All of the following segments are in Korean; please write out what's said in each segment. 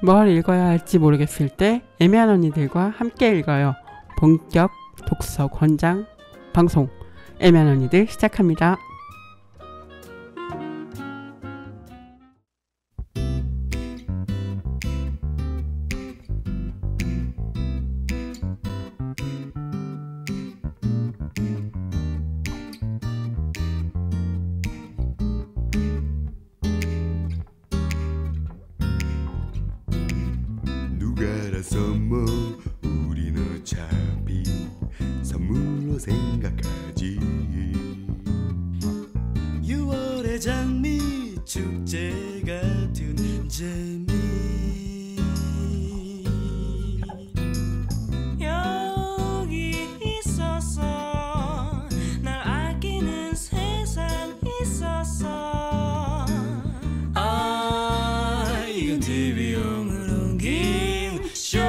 뭘 읽어야 할지 모르겠을 때 애매한 언니들과 함께 읽어요. 본격 독서 권장 방송 애매한 언니들 시작합니다. 알아서 뭐 우린 어차피 선물로 생각하지. 6월의 장미 축제 같은 재미. 여기 있었어 날 아끼는 세상 있었어. 아 이건 TV용으로 옮긴 쇼.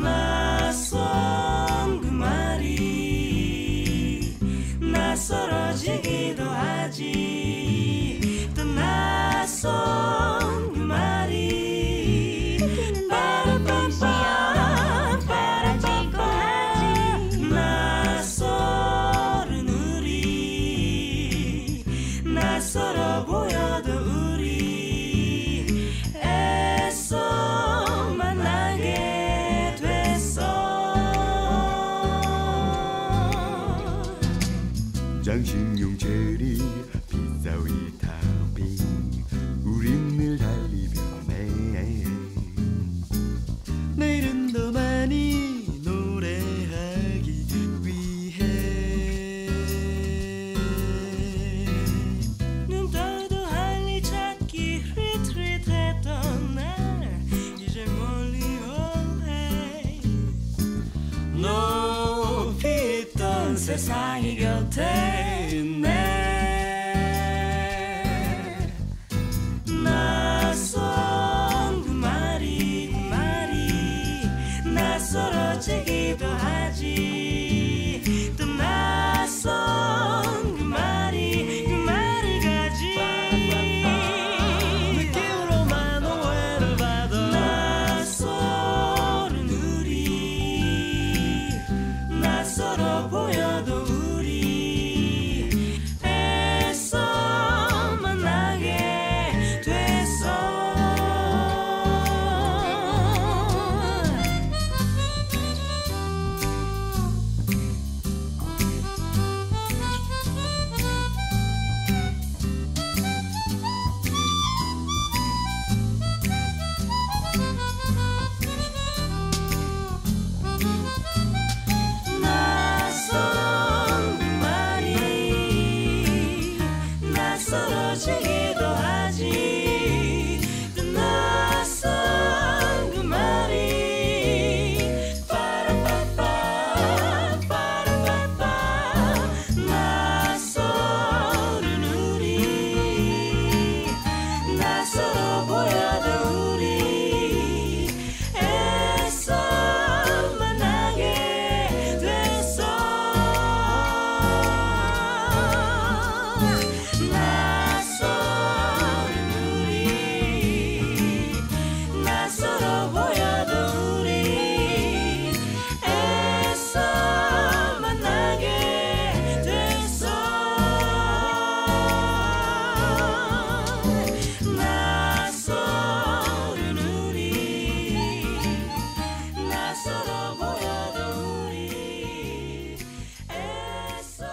낯선 그 말이 낯설어지기도 하지. 또 낯선 그 말이 빠라빠빠 빠라지고 하지. 낯설은 우리 낯설어 보여도 우리 애써 만나게 됐어. 장식용 체리 피사위 타핑 우린 늘 달리 변해. 내일은 더 많이 노래하기 위해. 눈 떠도 할 일 찾기 리트릿했던 날 이제 멀리 오해. 높이 있던 세상이 곁에 있네. 낯선 그 말이 낯설어지기도 하지. 또 낯선 그 말이 가지. 느낌으로만 오해를 받아. 낯설은 우리 낯설어 보여도 우리 애써 만나게 됐어. 낯선 그 말이 낯설어지기도 하지. 또 낯선 그 말이 빠라빠빠 빠라빠빠 낯설은 우리 낯설어 보여도 우리 애써 만나게 됐어. 낯설은 우리 낯설어 보여도 우리 애써 만나게 됐어. 낯설은 우리 낯설어 보여도 우리 애써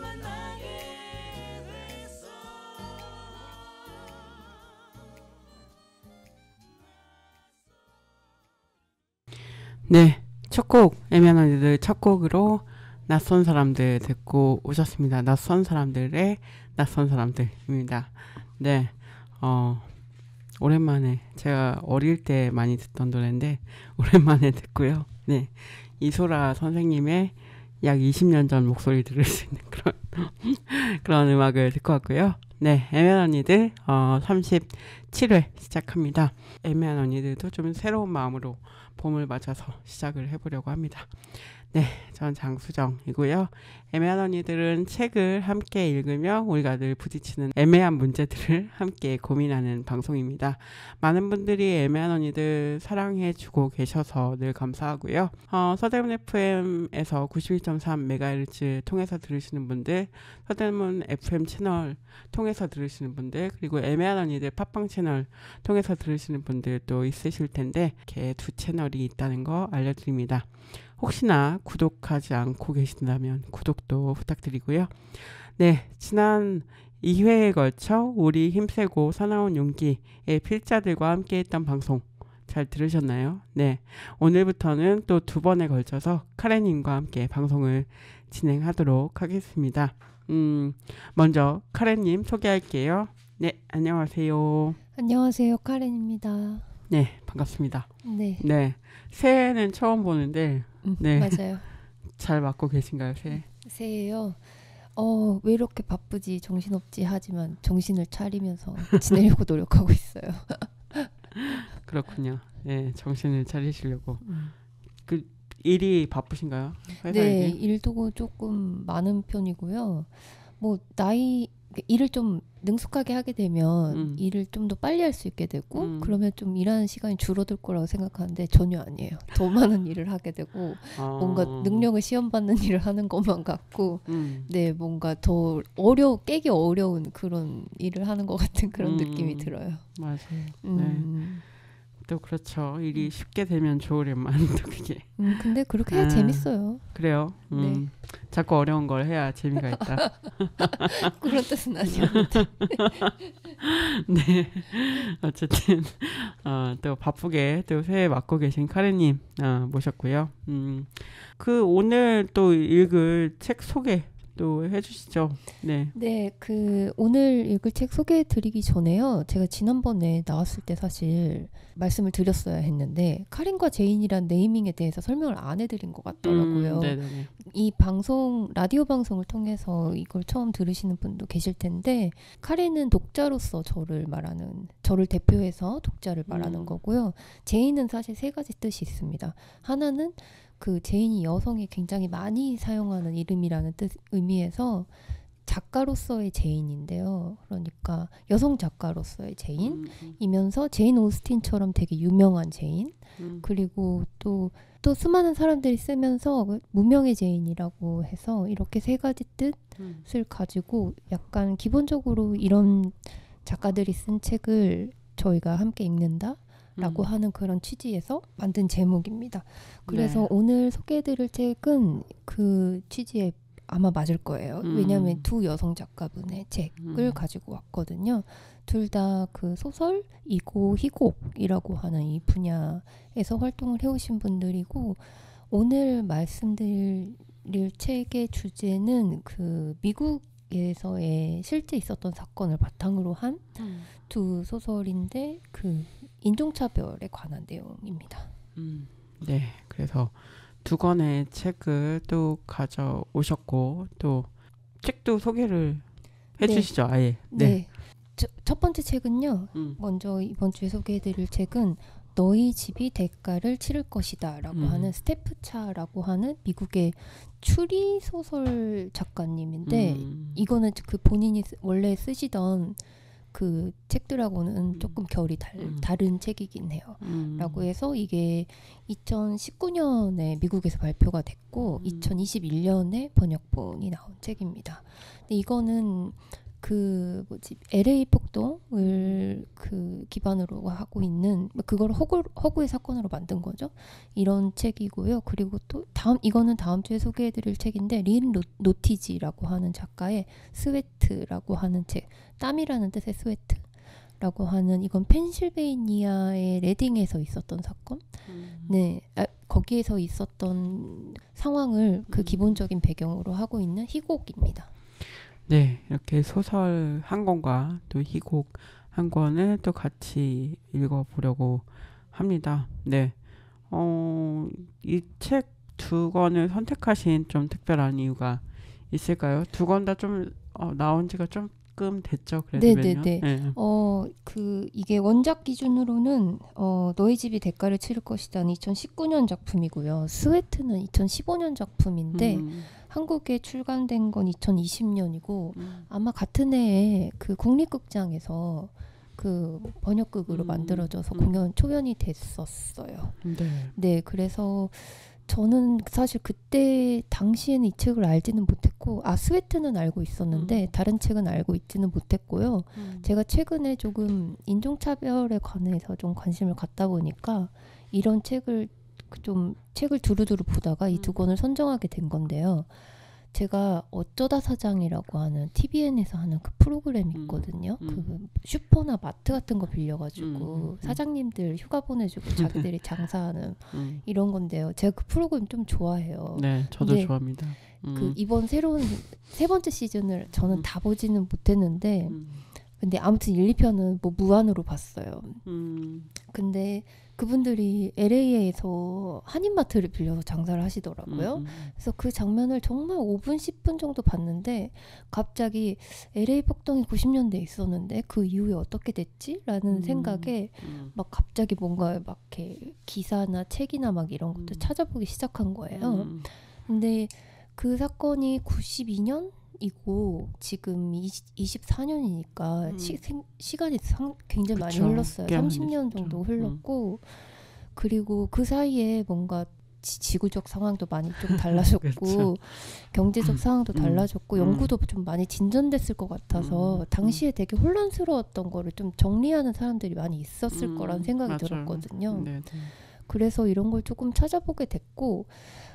만나게 됐어. 네, 첫 곡 애매한 언니들 첫 곡으로 낯선 사람들 듣고 오셨습니다. 낯선 사람들의 낯선 사람들입니다. 네, 오랜만에 제가 어릴 때 많이 듣던 노래인데 오랜만에 듣고요. 네, 이소라 선생님의 약 20년 전 목소리 들을 수 있는 그런 음악을 듣고 왔고요. 네, 애매한 언니들 37회 시작합니다. 애매한 언니들도 좀 새로운 마음으로 봄을 맞아서 시작을 해보려고 합니다. 전 장수정이고요. 애매한 언니들은 책을 함께 읽으며 우리가 늘 부딪히는 애매한 문제들을 함께 고민하는 방송입니다. 많은 분들이 애매한 언니들 사랑해주고 계셔서 늘 감사하고요. 서대문 FM에서 91.3MHz 통해서 들으시는 분들, 서대문 FM 채널 통해서 들으시는 분들, 그리고 애매한 언니들 팟빵 채널 통해서 들으시는 분들도 있으실 텐데 이렇게 두 채널이 있다는 거 알려드립니다. 혹시나 구독하지 않고 계신다면 구독도 부탁드리고요. 네, 지난 2회에 걸쳐 우리 힘세고 사나운 용기의 필자들과 함께했던 방송 잘 들으셨나요? 네, 오늘부터는 또 2번에 걸쳐서 카레님과 함께 방송을 진행하도록 하겠습니다. 먼저 카레님 소개할게요. 네, 안녕하세요. 안녕하세요, 카렌입니다. 네, 반갑습니다. 네, 네, 새해는 처음 보는데 네. 맞아요. 잘 맞고 계신가요, 새해? 새해요. 왜 이렇게 바쁘지, 정신없지 하지만 정신을 차리면서 지내려고 노력하고 있어요. 그렇군요. 네, 정신을 차리시려고. 그 일이 바쁘신가요? 회사 네, 일이? 일도 조금 많은 편이고요. 뭐 일을 좀 능숙하게 하게 되면 일을 좀 더 빨리 할 수 있게 되고 그러면 좀 일하는 시간이 줄어들 거라고 생각하는데 전혀 아니에요. 더 많은 일을 하게 되고 뭔가 능력을 시험받는 일을 하는 것만 같고 네, 뭔가 더 깨기 어려운 그런 일을 하는 것 같은 그런 느낌이 들어요. 맞아요. 네. 또 그렇죠. 일이 쉽게 되면 좋으련만 또 그게. 근데 그렇게 해야 재밌어요. 그래요. 네. 자꾸 어려운 걸 해야 재미가 있다. 그런 뜻은 아니었는데. 네. 어쨌든 또 바쁘게 또 새해 맞고 계신 카레님 모셨고요. 그 오늘 또 읽을 책 소개 또 해주시죠. 네. 네, 오늘 읽을 책 소개해드리기 전에요. 제가 지난번에 나왔을 때 사실 말씀을 드렸어야 했는데 카린과 제인이란 네이밍에 대해서 설명을 안 해드린 것 같더라고요. 네네네. 이 라디오 방송을 통해서 이걸 처음 들으시는 분도 계실 텐데 카린은 독자로서 저를 대표해서 독자를 말하는 거고요. 제인은 사실 3가지 뜻이 있습니다. 하나는 제인이 여성이 굉장히 많이 사용하는 이름이라는 의미에서 작가로서의 제인인데요. 그러니까 여성 작가로서의 제인이면서 제인 오스틴처럼 되게 유명한 제인 그리고 또 수많은 사람들이 쓰면서 무명의 제인이라고 해서 이렇게 3가지 뜻을 가지고 약간 기본적으로 이런 작가들이 쓴 책을 저희가 함께 읽는다 라고 하는 그런 취지에서 만든 제목입니다. 그래서 네. 오늘 소개해드릴 책은 그 취지에 아마 맞을 거예요. 왜냐하면 2 여성 작가분의 책을 가지고 왔거든요. 둘 다 그 소설이고 희곡이라고 하는 이 분야에서 활동을 해오신 분들이고 오늘 말씀드릴 책의 주제는 미국에서의 실제 있었던 사건을 바탕으로 한 2 소설인데 인종차별에 관한 내용입니다. 네, 그래서 2권의 책을 또 가져오셨고 또 책도 소개를 해주시죠. 아예. 네. 첫 번째 책은요. 먼저 이번 주에 소개해드릴 책은 너희 집이 대가를 치를 것이다 라고 하는 스테프 차라고 하는 미국의 추리소설 작가님인데 이거는 본인이 원래 쓰시던 그 책들하고는 조금 결이 다른 책이긴 해요. 라고 해서 이게 2019년에 미국에서 발표가 됐고 2021년에 번역본이 나온 책입니다. 근데 이거는 LA 폭동을 기반으로 하고 있는 그걸 허구의 사건으로 만든 거죠. 이런 책이고요. 그리고 또 이거는 다음 주에 소개해드릴 책인데 린 노티지라고 하는 작가의 스웨트라고 하는 책, 땀이라는 뜻의 스웨트라고 하는 이건 펜실베이니아의 레딩에서 있었던 사건. 네, 거기에서 있었던 상황을 기본적인 배경으로 하고 있는 희곡입니다. 네, 이렇게 소설 한 권과 또 희곡 한 권을 또 같이 읽어보려고 합니다. 네, 이 책 2권을 선택하신 좀 특별한 이유가 있을까요? 2권 다 좀 나온 지가 좀 조금 됐죠. 그래도 몇 년. 네네네. 네. 이게 원작 기준으로는 너희 집이 대가를 치를 것이다는 2019년 작품이고요. 스웨트는 2015년 작품인데 한국에 출간된 건 2020년이고 아마 같은 해에 그 국립극장에서 그 번역극으로 만들어져서 공연 초연이 됐었어요. 네. 네, 그래서 저는 사실 그때 당시에는 이 책을 알지는 못했고 스웨트는 알고 있었는데 다른 책은 알고 있지는 못했고요. 제가 최근에 조금 인종차별에 관해서 좀 관심을 갖다 보니까 이런 책을 두루두루 보다가 이 두 권을 선정하게 된 건데요. 제가 어쩌다 사장이라고 하는 TVN에서 하는 그 프로그램이 있거든요. 그 슈퍼나 마트 같은 거 빌려가지고 사장님들 휴가 보내주고 자기들이 장사하는 이런 건데요. 제가 그 프로그램 좀 좋아해요. 네, 저도 좋아합니다. 그 이번 새로운 세 번째 시즌을 저는 다 보지는 못했는데 근데 아무튼 1, 2편은 뭐 무한으로 봤어요. 근데 그분들이 LA에서 한인마트를 빌려서 장사를 하시더라고요. 그래서 그 장면을 정말 5분, 10분 정도 봤는데 갑자기 LA 폭동이 90년대에 있었는데 그 이후에 어떻게 됐지? 라는 생각에 막 갑자기 뭔가 막 이렇게 기사나 책이나 막 이런 것들 찾아보기 시작한 거예요. 근데 그 사건이 92년이고 지금 24년이니까 시간이 굉장히 많이 흘렀어요. 30년 정도 흘렀고 그리고 그 사이에 뭔가 지구적 상황도 많이 좀 달라졌고 경제적 상황도 달라졌고 연구도 좀 많이 진전됐을 것 같아서 당시에 되게 혼란스러웠던 거를 좀 정리하는 사람들이 많이 있었을 거라는 생각이 맞아요. 들었거든요. 네. 그래서 이런 걸 조금 찾아보게 됐고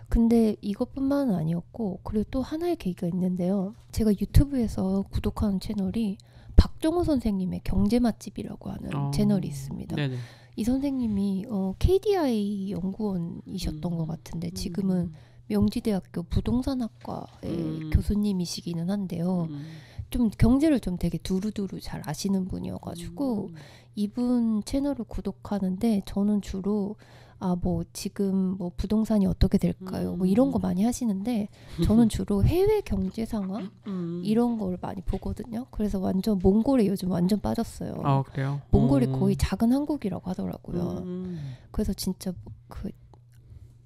근데 이것뿐만은 아니었고 그리고 또 하나의 계기가 있는데요. 제가 유튜브에서 구독하는 채널이 박정호 선생님의 경제 맛집이라고 하는 채널이 있습니다. 네네. 이 선생님이 KDI 연구원이셨던 것 같은데 지금은 명지대학교 부동산학과의 교수님이시기는 한데요. 좀 경제를 좀 되게 두루두루 잘 아시는 분이어가지고 이분 채널을 구독하는데 저는 주로 뭐 지금 뭐 부동산이 어떻게 될까요? 뭐 이런 거 많이 하시는데 저는 주로 해외 경제 상황 이런 걸 많이 보거든요. 그래서 완전 몽골에 요즘 완전 빠졌어요. 그래요? 몽골이 거의 작은 한국이라고 하더라고요. 그래서 진짜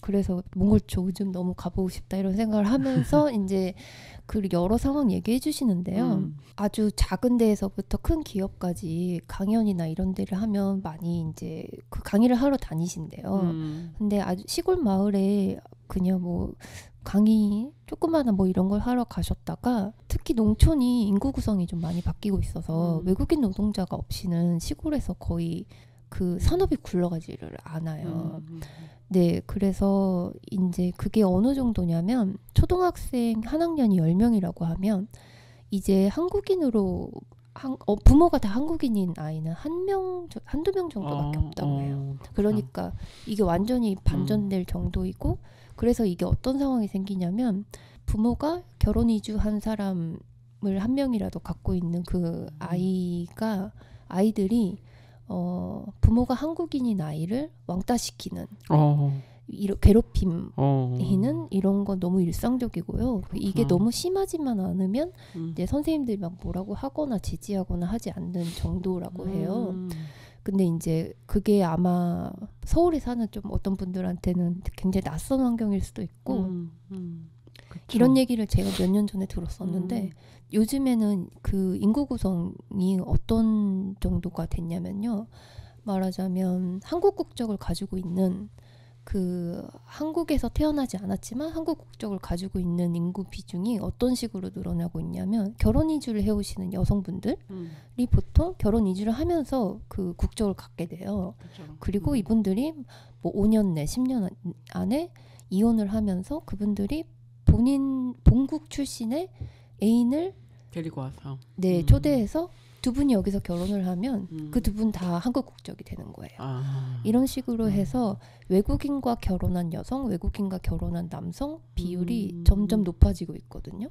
그래서 몽골 요즘 너무 가보고 싶다 이런 생각을 하면서 이제 그 여러 상황 얘기해 주시는데요. 아주 작은 데에서부터 큰 기업까지 강연이나 이런 데를 하면 많이 이제 그 강의를 하러 다니신대요. 근데 아주 시골 마을에 그냥 뭐 강의 조그마한 뭐 이런 걸 하러 가셨다가 특히 농촌이 인구 구성이 좀 많이 바뀌고 있어서 외국인 노동자가 없이는 시골에서 거의 그 산업이 굴러가지를 않아요. 네, 그래서 이제 그게 어느 정도냐면 초등학생 한 학년이 10명이라고 하면 이제 한국인으로 부모가 다 한국인인 아이는 한두 명 정도밖에 없다고 해요. 그러니까 이게 완전히 반전될 정도이고 그래서 이게 어떤 상황이 생기냐면 부모가 결혼 이주한 사람을 한 명이라도 갖고 있는 그 아이들이 부모가 한국인인 아이를 왕따시키는 괴롭힘이는 이런 건 너무 일상적이고요. 이게 너무 심하지만 않으면 이제 선생님들이 막 뭐라고 하거나 제지하거나 하지 않는 정도라고 해요. 근데 이제 그게 아마 서울에 사는 좀 어떤 분들한테는 굉장히 낯선 환경일 수도 있고 이런 얘기를 제가 몇 년 전에 들었었는데 요즘에는 그 인구 구성이 어떤 정도가 됐냐면요. 말하자면 한국 국적을 가지고 있는 그 한국에서 태어나지 않았지만 한국 국적을 가지고 있는 인구 비중이 어떤 식으로 늘어나고 있냐면 결혼 이주를 해오시는 여성분들이 보통 결혼 이주를 하면서 그 국적을 갖게 돼요. 그렇죠. 그리고 이분들이 뭐 5년 내 10년 안에 이혼을 하면서 그분들이 본국 출신의 애인을 데리고 와서 초대해서 두 분이 여기서 결혼을 하면 그 두 분 다 한국 국적이 되는 거예요. 이런 식으로 해서 외국인과 결혼한 여성, 외국인과 결혼한 남성 비율이 점점 높아지고 있거든요.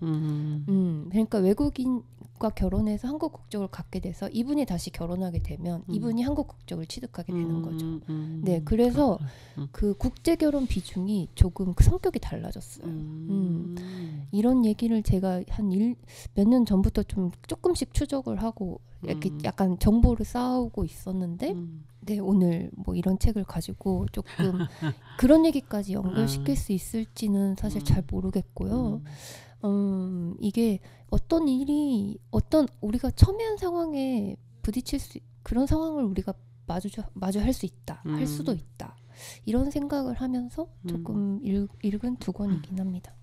그러니까 외국인과 결혼해서 한국 국적을 갖게 돼서 이분이 다시 결혼하게 되면 이분이 한국 국적을 취득하게 되는 거죠. 네, 그래서 그 국제 결혼 비중이 조금 그 성격이 달라졌어요. 이런 얘기를 제가 한 몇 년 전부터 좀 조금씩 추적을 하고 이렇게 약간 정보를 쌓아오고 있었는데 네, 오늘 뭐 이런 책을 가지고 조금 그런 얘기까지 연결시킬 수 있을지는 사실 잘 모르겠고요. 이게 어떤 일이 우리가 첨예한 상황에 부딪힐 그런 상황을 우리가 마주할 수 있다, 할 수도 있다. 이런 생각을 하면서 조금 읽은 두 권이긴 합니다.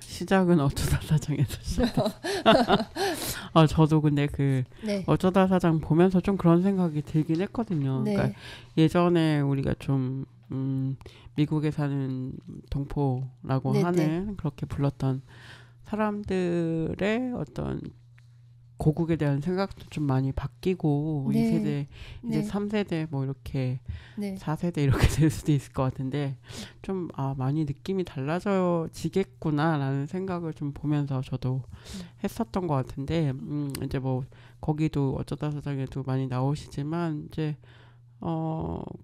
시작은 어쩌다 사장에서 시작했어요. 저도 근데 네. 어쩌다 사장 보면서 좀 그런 생각이 들긴 했거든요. 네. 그러니까 예전에 우리가 좀 미국에 사는 동포라고 네, 하는 그렇게 불렀던 사람들의 어떤 고국에 대한 생각도 좀 많이 바뀌고 네. 2세대 이제 네. 3세대 뭐 이렇게 네. 4세대 이렇게 될 수도 있을 것 같은데 좀 많이 느낌이 달라지겠구나라는 생각을 좀 보면서 저도 했었던 것 같은데 이제 뭐 거기도 어쩌다 사장에도 많이 나오시지만 이제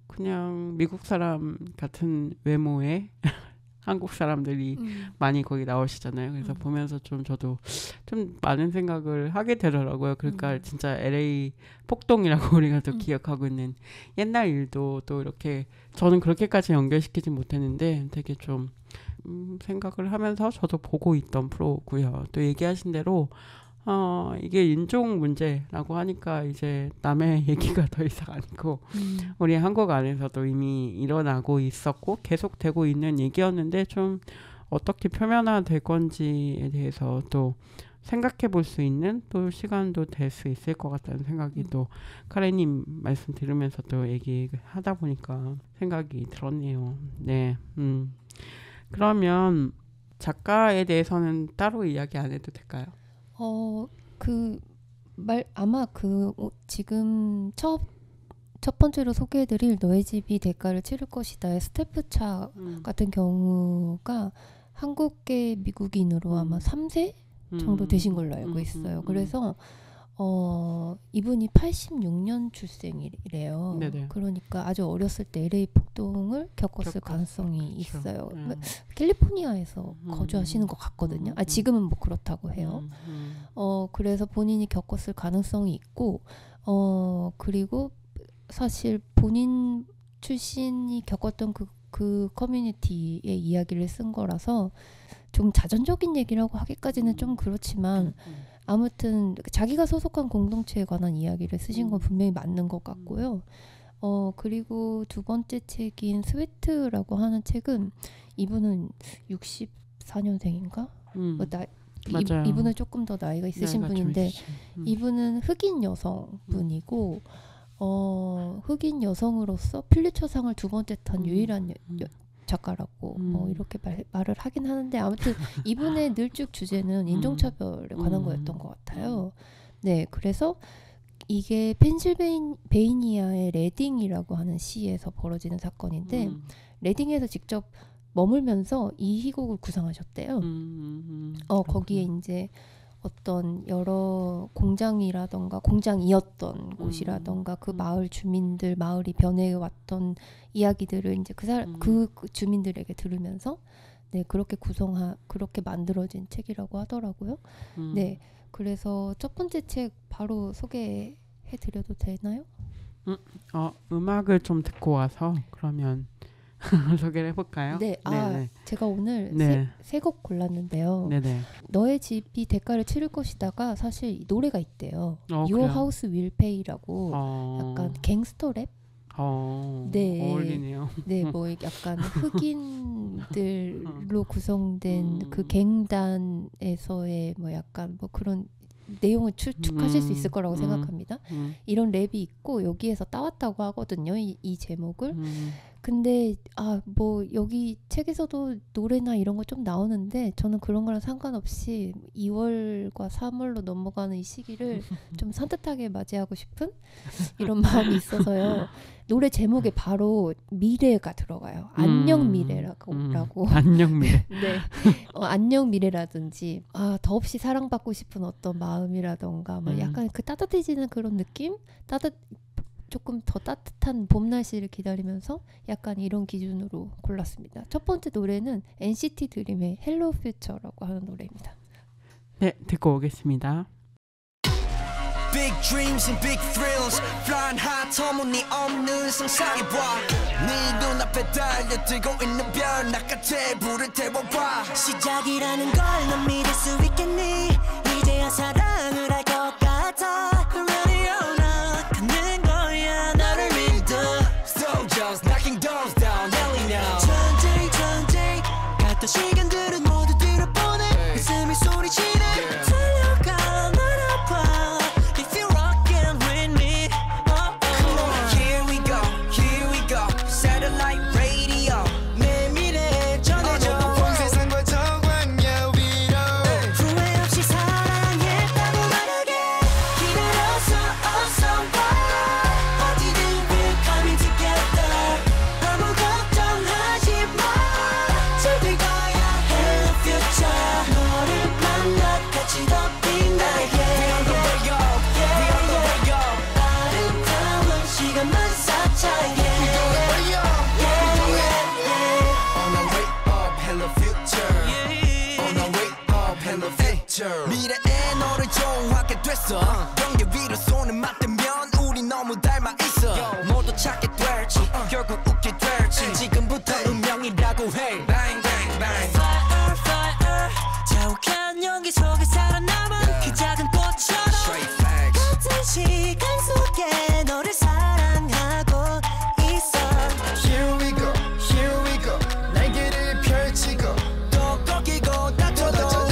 그냥 미국 사람 같은 외모의 한국 사람들이 많이 거기 나오시잖아요. 그래서 보면서 좀 저도 좀 많은 생각을 하게 되더라고요. 그러니까 진짜 LA 폭동이라고 우리가 또 기억하고 있는 옛날 일도 또 이렇게 저는 그렇게까지 연결시키지 못했는데 되게 좀 생각을 하면서 저도 보고 있던 프로고요. 또 얘기하신 대로 이게 인종 문제라고 하니까 이제 남의 얘기가 더 이상 아니고 우리 한국 안에서도 이미 일어나고 있었고 계속되고 있는 얘기였는데 좀 어떻게 표면화될 건지에 대해서 또 생각해 볼 수 있는 또 시간도 될 수 있을 것 같다는 생각이 또 카레님 말씀 들으면서 또 얘기하다 보니까 생각이 들었네요. 네. 그러면 작가에 대해서는 따로 이야기 안 해도 될까요? 아마 지금 첫 번째로 소개해드릴 너의 집이 대가를 치를 것이다의 스태프차 같은 경우가 한국계 미국인으로 아마 3세 정도 되신 걸로 알고 있어요. 그래서 이분이 86년 출생이래요. 네네. 그러니까 아주 어렸을 때 LA 폭동을 겪었을 가능성이 있어요. 캘리포니아에서 거주하시는 것 같거든요. 지금은 뭐 그렇다고 해요. 그래서 본인이 겪었을 가능성이 있고 그리고 사실 본인 출신이 겪었던 그 커뮤니티의 이야기를 쓴 거라서 좀 자전적인 얘기라고 하기까지는 좀 그렇지만 아무튼 자기가 소속한 공동체에 관한 이야기를 쓰신 건 분명히 맞는 것 같고요. 그리고 두 번째 책인 스웨트라고 하는 책은 이분은 64년생인가? 맞아요. 이분은 조금 더 나이가 있으신 분인데 이분은 흑인 여성분이고 흑인 여성으로서 필리처상을 두 번째 탄 유일한 작가라고 뭐 이렇게 말을 하긴 하는데 아무튼 이분의 늘쭉 주제는 인종차별에 관한 거였던 것 같아요. 네, 그래서 이게 펜실베이니아의 레딩이라고 하는 시에서 벌어지는 사건인데 레딩에서 직접 머물면서 이 희곡을 구상하셨대요. 거기에 이제 어떤 여러 공장이었던 곳이라던가 그 마을이 변해왔던 이야기들을 이제 그 주민들에게 들으면서 네, 그렇게 만들어진 책이라고 하더라고요. 네, 그래서 첫 번째 책 바로 소개해드려도 되나요? 음악을 좀 듣고 와서 그러면 소개를 해볼까요? 네, 제가 오늘 세 곡 골랐는데요. 네네. 너의 집이 대가를 치를 것이다가 사실 노래가 있대요. Your 그래요? House Will Pay라고 약간 갱스터 랩? 네. 어울리네요. 네, 뭐 약간 흑인들로 구성된 그 갱단에서의 뭐 약간 뭐 그런 내용을 추측하실 수 있을 거라고 생각합니다. 이런 랩이 있고 여기에서 따왔다고 하거든요. 이 제목을. 근데 뭐 여기 책에서도 노래나 이런 거 좀 나오는데 저는 그런 거랑 상관없이 2월과 3월로 넘어가는 이 시기를 좀 산뜻하게 맞이하고 싶은 이런 마음이 있어서요. 노래 제목에 바로 미래가 들어가요. 안녕 미래라고. 안녕 미래. 네. 안녕 미래라든지 더없이 사랑받고 싶은 어떤 마음이라던가 뭐 약간 그 따뜻해지는 그런 느낌? 조금 더 따뜻한 봄 날씨를 기다리면서 약간 이런 기준으로 골랐습니다. 첫 번째 노래는 NCT 드림의 헬로 퓨처라고 하는 노래입니다. 네, 듣고 오겠습니다. Big dreams and big thrills Flying high 터무니없는 상상해봐 네 눈앞에 달려들고 있는 별 나같이 불을 태워봐 시작이라는 걸 넌 믿을 수 있겠니 이제야 사랑을 할 것 같아 Ready or not 가는 거야 나를 믿어 Soldiers knocking doors down yelling out 천천히 갔던 시간들은 모두 들어보내 웃음이 소리치네 달려가 날 아파 미래에 너를 좋아하게 됐어 경계 위로 손을 맞대면 우리 너무 닮아 있어 모두 찾게 될지 결국 웃게 될지 지금부터 운명이라고 해 Bang bang bang Fire fire 자욱한 연기 속에 살아남은 그 작은 꽃처럼 Straight facts 같은 시간 속에 너를 사랑하고 있어 Here we go 날개를 펼치고 또 꺾이고 다쳐도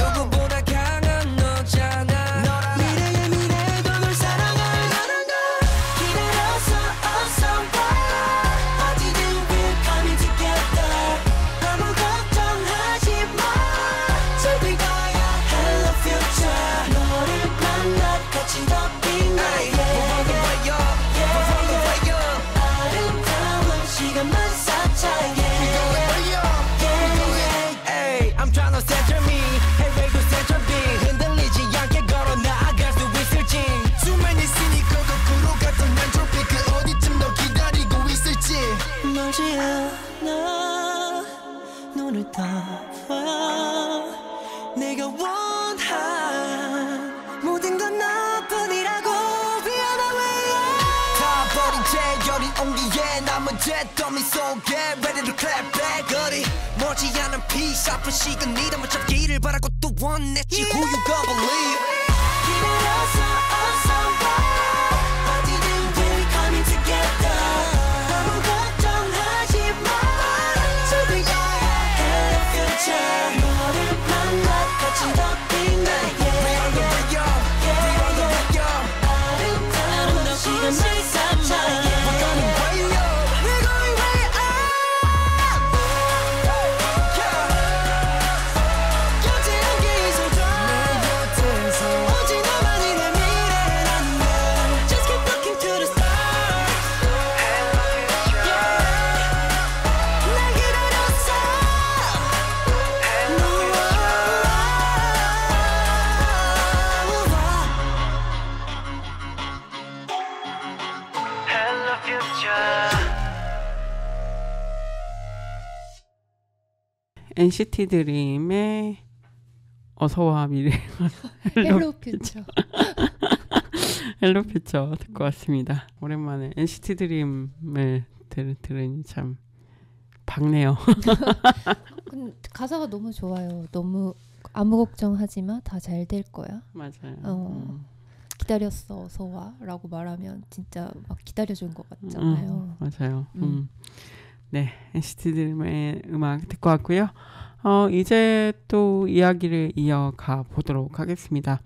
나 눈을 떠봐 내가 원한 모든 건 너뿐이라고 다 버린 채 여린 온기에 남은 잿더미 속에 Ready to clap back 어디 머지않은 peace 아픈 시간이 담아 잡기를 바라고 또 원했지 Who you gonna believe 기다려서 어서 와 어디든 we're coming together 너를 만나 같이 더 빛나 아름다운 시간을 쌓자 We're going way up We're going way up 곁에 함께 있어줘 내 곁에서 오직 너만이 내 미래라는 걸 Just keep looking to the stars 날 기다렸어 NCT 드림의 어서와 미래 헬로 퓨처. 헬로 퓨처 듣고 왔습니다. 오랜만에 NCT 드림을 들으니 참 밝네요. 가사가 너무 좋아요. 너무 아무 걱정하지 마. 다 잘 될 거야. 맞아요. 기다렸어 어서 와라고 말하면 진짜 막 기다려준 것 같잖아요. 맞아요. 네, NCT 드림의 음악 듣고 왔고요. 이제 또 이야기를 이어가 보도록 하겠습니다.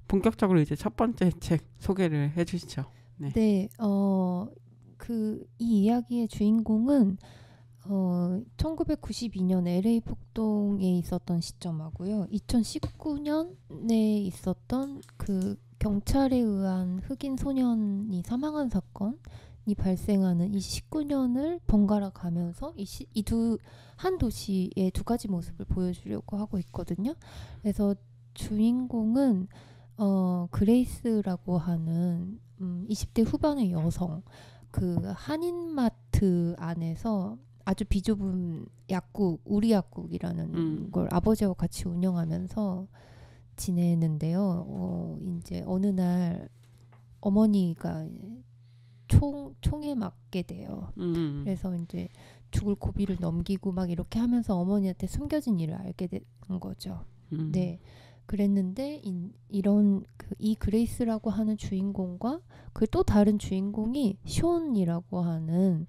본격적으로 이제 첫 번째 책 소개를 해주시죠. 네, 이 이야기의 주인공은 1992년 LA 폭동에 있었던 시점하고요. 2019년에 있었던 그 경찰에 의한 흑인 소년이 사망한 사건이 발생하는 이 19년을 번갈아 가면서 한 도시의 두 가지 모습을 보여주려고 하고 있거든요. 그래서 주인공은 그레이스라고 하는 20대 후반의 여성, 그 한인마트 안에서 아주 비좁은 약국, 우리 약국이라는 걸 아버지와 같이 운영하면서 지내는데요. 이제 어느 날 어머니가 총에 맞게 돼요. 그래서 이제 죽을 고비를 넘기고 막 이렇게 하면서 어머니한테 숨겨진 일을 알게 된 거죠. 네. 그랬는데 이 그레이스라고 하는 주인공과 그 또 다른 주인공이 숀이라고 하는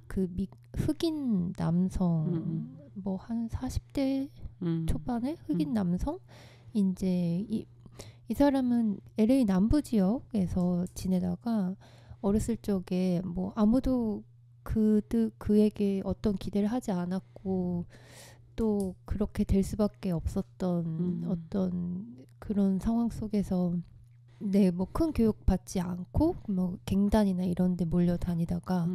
그 흑인 남성 뭐 한 40대 초반의 흑인 남성 이제 이 사람은 LA 남부 지역에서 지내다가 어렸을 적에 뭐 아무도 그에게 어떤 기대를 하지 않았고 또 그렇게 될 수밖에 없었던 어떤 그런 상황 속에서 뭐 큰 교육 받지 않고 뭐 갱단이나 이런 데 몰려다니다가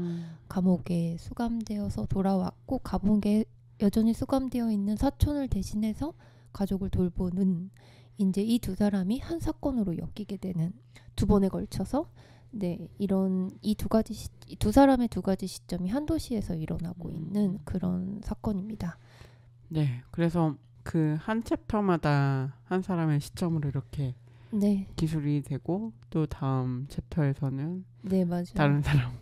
감옥에 수감되어서 돌아왔고 감옥에 여전히 수감되어 있는 사촌을 대신해서 가족을 돌보는 이제 이 두 사람이 한 사건으로 엮이게 되는 두 번에 걸쳐서 이런 두 사람의 두 가지 시점이 한 도시에서 일어나고 있는 그런 사건입니다. 네, 그래서 그 한 챕터마다 한 사람의 시점으로 이렇게 기술이 되고 또 다음 챕터에서는 맞아요. 다른 사람.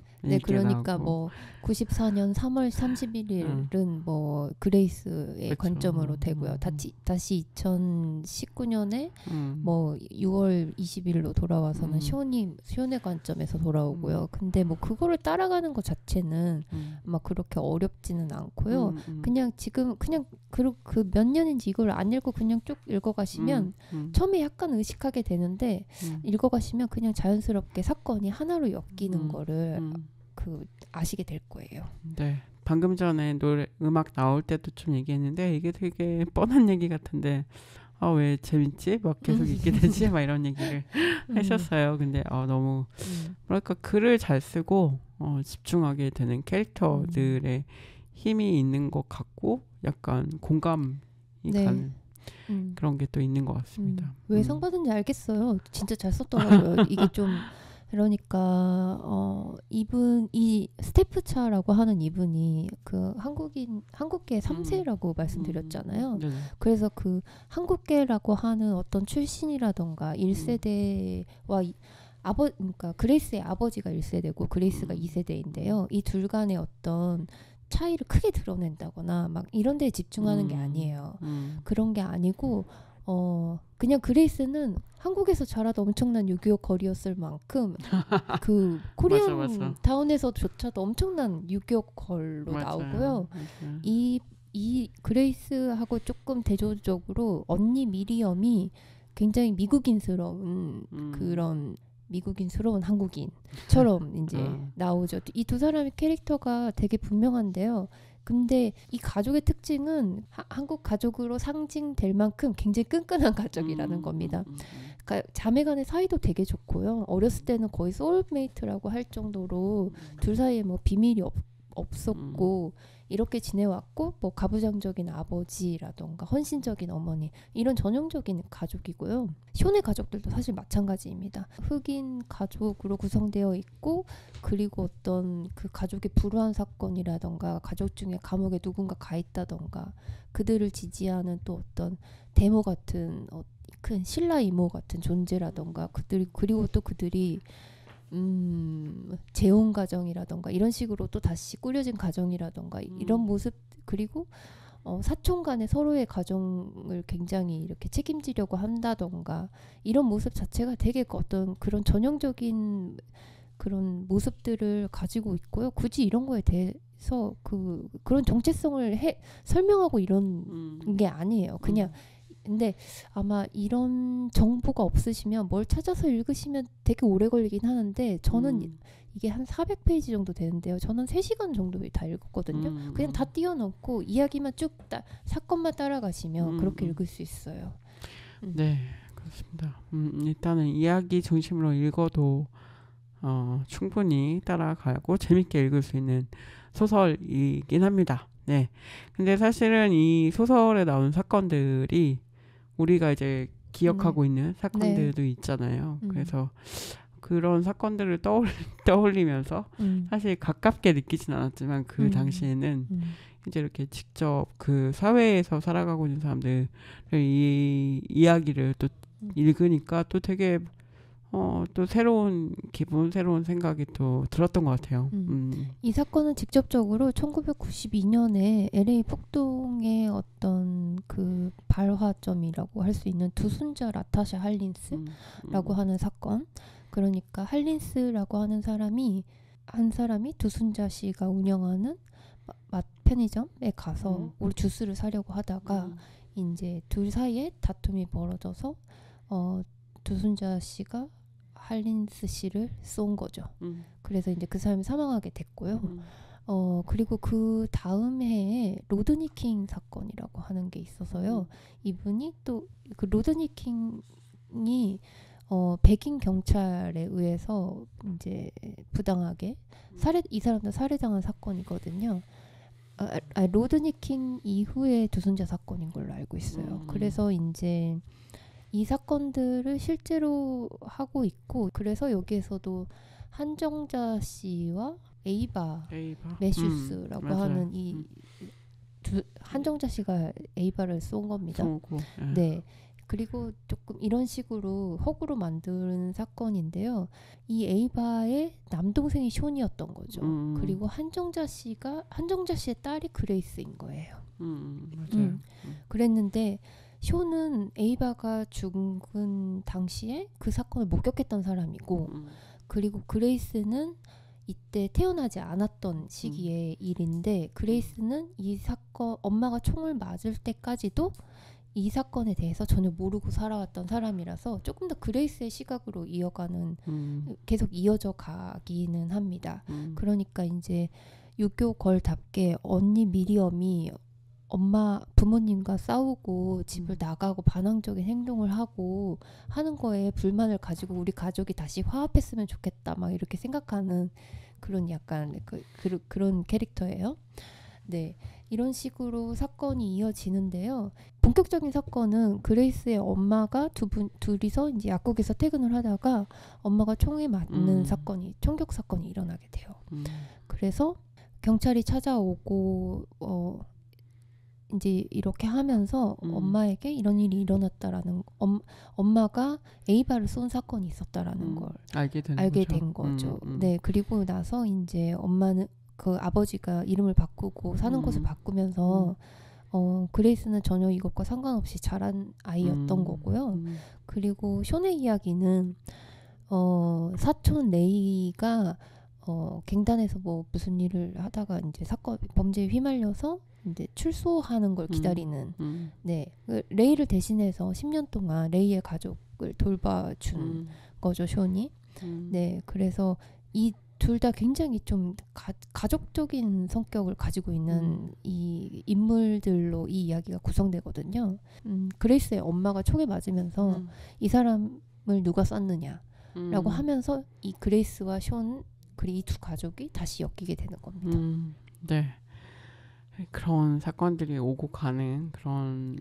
그러니까 뭐 94년 3월 31일은 뭐 그레이스의 관점으로 되고요. 다시 2019년에 뭐 6월 20일로 돌아와서는 숀의 관점에서 돌아오고요. 근데 뭐 그거를 따라가는 것 자체는 막 그렇게 어렵지는 않고요. 그냥 지금 그냥 그 몇 년인지 이걸 안 읽고 그냥 쭉 읽어가시면 처음에 약간 의식하게 되는데 읽어가시면 그냥 자연스럽게 사건이 하나로 엮이는 거를 아시게 될 거예요. 네. 방금 전에 음악 나올 때도 좀 얘기했는데 이게 되게 뻔한 얘기 같은데 왜 재밌지? 막 계속 읽게 되지? 막 이런 얘기를 했었어요. 근데 너무 뭐랄까 글을 잘 쓰고 집중하게 되는 캐릭터들의 힘이 있는 것 같고 약간 공감이 가는 그런 게 또 있는 것 같습니다. 왜 상 받은지 알겠어요. 진짜 잘 썼더라고요. 이게 좀 그러니까 이 스테프차라고 하는 이분이 그 한국계 3세라고 말씀드렸잖아요. 그래서 그 한국계라고 하는 어떤 출신이라던가 1세대와 그러니까 그레이스의 아버지가 1세대고 그레이스가 2세대인데요. 이 둘 간의 어떤 차이를 크게 드러낸다거나 막 이런 데에 집중하는 게 아니에요. 그런 게 아니고 그냥 그레이스는 한국에서 자라도 엄청난 6.25 거리였을 만큼 그 코리안 맞아. 타운에서조차도 엄청난 6.25 걸로 나오고요. 이 그레이스하고 조금 대조적으로 언니 미리엄이 굉장히 미국인스러운 그런 미국인스러운 한국인처럼 이제 나오죠. 이 두 사람의 캐릭터가 되게 분명한데요. 근데 이 가족의 특징은 한국 가족으로 상징될 만큼 굉장히 끈끈한 가족이라는 겁니다. 그러니까 자매간의 사이도 되게 좋고요. 어렸을 때는 거의 소울메이트라고 할 정도로 둘 사이에 뭐 비밀이 없었고 이렇게 지내왔고 뭐 가부장적인 아버지라던가 헌신적인 어머니 이런 전형적인 가족이고요. 숀의 가족들도 사실 마찬가지입니다. 흑인 가족으로 구성되어 있고 그리고 어떤 그 가족의 불우한 사건이라던가 가족 중에 감옥에 누군가 가 있다던가 그들을 지지하는 또 어떤 데모 같은 큰 신라 이모 같은 존재라던가 그리고 또 그들이 재혼 가정이라던가 이런 식으로 또 다시 꾸려진 가정이라던가 이런 모습 그리고 사촌 간의 서로의 가정을 굉장히 이렇게 책임지려고 한다던가 이런 모습 자체가 되게 어떤 그런 전형적인 그런 모습들을 가지고 있고요. 굳이 이런 거에 대해서 그런 정체성을 설명하고 이런 게 아니에요. 그냥 근데 아마 이런 정보가 없으시면 뭘 찾아서 읽으시면 되게 오래 걸리긴 하는데 저는 이게 한 400페이지 정도 되는데요. 저는 3시간 정도 다 읽었거든요. 그냥 다 띄워놓고 이야기만 쭉 사건만 따라가시면 그렇게 읽을 수 있어요. 네, 그렇습니다. 일단은 이야기 중심으로 읽어도 충분히 따라가고 재밌게 읽을 수 있는 소설이긴 합니다. 네. 근데 사실은 이 소설에 나온 사건들이 우리가 이제 기억하고 있는 사건들도 있잖아요. 그래서 그런 사건들을 떠올리면서 사실 가깝게 느끼진 않았지만 그 당시에는 이제 이렇게 직접 그 사회에서 살아가고 있는 사람들의 이 이야기를 또 읽으니까 또 되게 또 새로운 기분, 새로운 생각이 또 들었던 것 같아요. 이 사건은 직접적으로 1992년에 LA 폭동의 어떤 그 발화점이라고 할 수 있는 두순자 라타샤 할린스라고 하는 사건. 그러니까 할린스라고 하는 사람이 두순자 씨가 운영하는 편의점에 가서 우리 주스를 사려고 하다가 이제 둘 사이에 다툼이 벌어져서 두순자 씨가 할린스 씨를 쏜 거죠. 그래서 이제 그 사람이 사망하게 됐고요. 그리고 그 다음 해에 로드니 킹 사건이라고 하는 게 있어서요. 이분이 또 그 로드니 킹이 백인 경찰에 의해서 이제 부당하게 이 사람도 살해당한 사건이거든요. 로드니 킹 이후에 두순자 사건인 걸로 알고 있어요. 그래서 이제 이 사건들을 실제로 하고 있고, 그래서 여기에서도 한정자 씨와 에이바. 매슈스라고 하는 이 한정자 씨가 에이바를 쏜 겁니다. 네. 그리고 조금 이런 식으로 허구로 만드는 사건인데요. 이 에이바의 남동생이 숀이었던 거죠. 그리고 한정자 씨의 딸이 그레이스인 거예요. 맞아요. 그랬는데 숀은 에이바가 죽은 당시에 그 사건을 목격했던 사람이고, 그리고 그레이스는 이때 태어나지 않았던 시기의 일인데, 그레이스는 이 사건, 엄마가 총을 맞을 때까지도 이 사건에 대해서 전혀 모르고 살아왔던 사람이라서 조금 더 그레이스의 시각으로 계속 이어져 가기는 합니다. 그러니까 이제 유교걸답게 언니 미리엄이 부모님과 싸우고 집을 나가고 반항적인 행동을 하고 하는 거에 불만을 가지고 우리 가족이 다시 화합했으면 좋겠다 막 이렇게 생각하는 그런 약간 그런 캐릭터예요. 네, 이런 식으로 사건이 이어지는데요. 본격적인 사건은 그레이스의 엄마가 둘이서 이제 약국에서 퇴근을 하다가 엄마가 총에 맞는 총격 사건이 일어나게 돼요. 그래서 경찰이 찾아오고 이제 이렇게 하면서 엄마에게 이런 일이 일어났다라는 엄마가 에이바를 쏜 사건이 있었다라는 걸 알게 된 거죠. 네, 그리고 나서 이제 엄마는 그 아버지가 이름을 바꾸고 사는 곳을 바꾸면서 그레이스는 전혀 이것과 상관없이 자란 아이였던 거고요. 그리고 숀의 이야기는 사촌 레이가 갱단에서 뭐 무슨 일을 하다가 이제 범죄에 휘말려서 이제 출소하는 걸 기다리는 네, 레이를 대신해서 10년 동안 레이의 가족을 돌봐준 거죠, 숀이. 네, 그래서 이 둘 다 굉장히 좀 가족적인 성격을 가지고 있는 이 인물들로 이 이야기가 구성되거든요. 그레이스의 엄마가 총에 맞으면서 이 사람을 누가 쐈느냐라고 하면서 이 그레이스와 숀 그리고 이 두 가족이 다시 엮이게 되는 겁니다. 네. 그런 사건들이 오고 가는 그런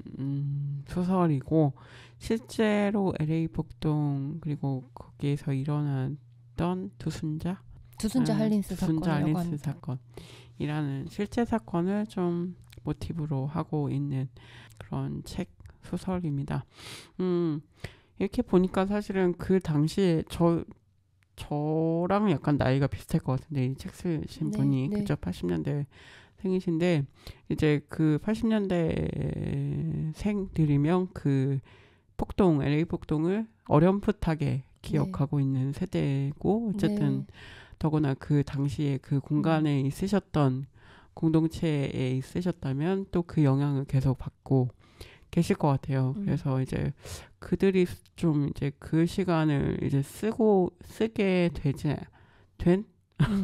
소설이고, 실제로 LA 폭동 그리고 거기에서 일어났던 두순자 할린스 사건이라는 실제 사건을 좀 모티브로 하고 있는 그런 소설입니다. 이렇게 보니까 사실은 그 당시에 저랑 약간 나이가 비슷할 것 같은데, 이 책 쓰신 분이 그저 80년대 생이신데, 이제 그 80년대 생들이면 그 LA 폭동을 어렴풋하게 기억하고 있는 세대고, 어쨌든 더구나 그 당시에 그 공간에 있으셨던 공동체에 있으셨다면 또 그 영향을 계속 받고 계실 것 같아요. 그래서 이제 그들이 좀 이제 그 시간을 이제 쓰게 된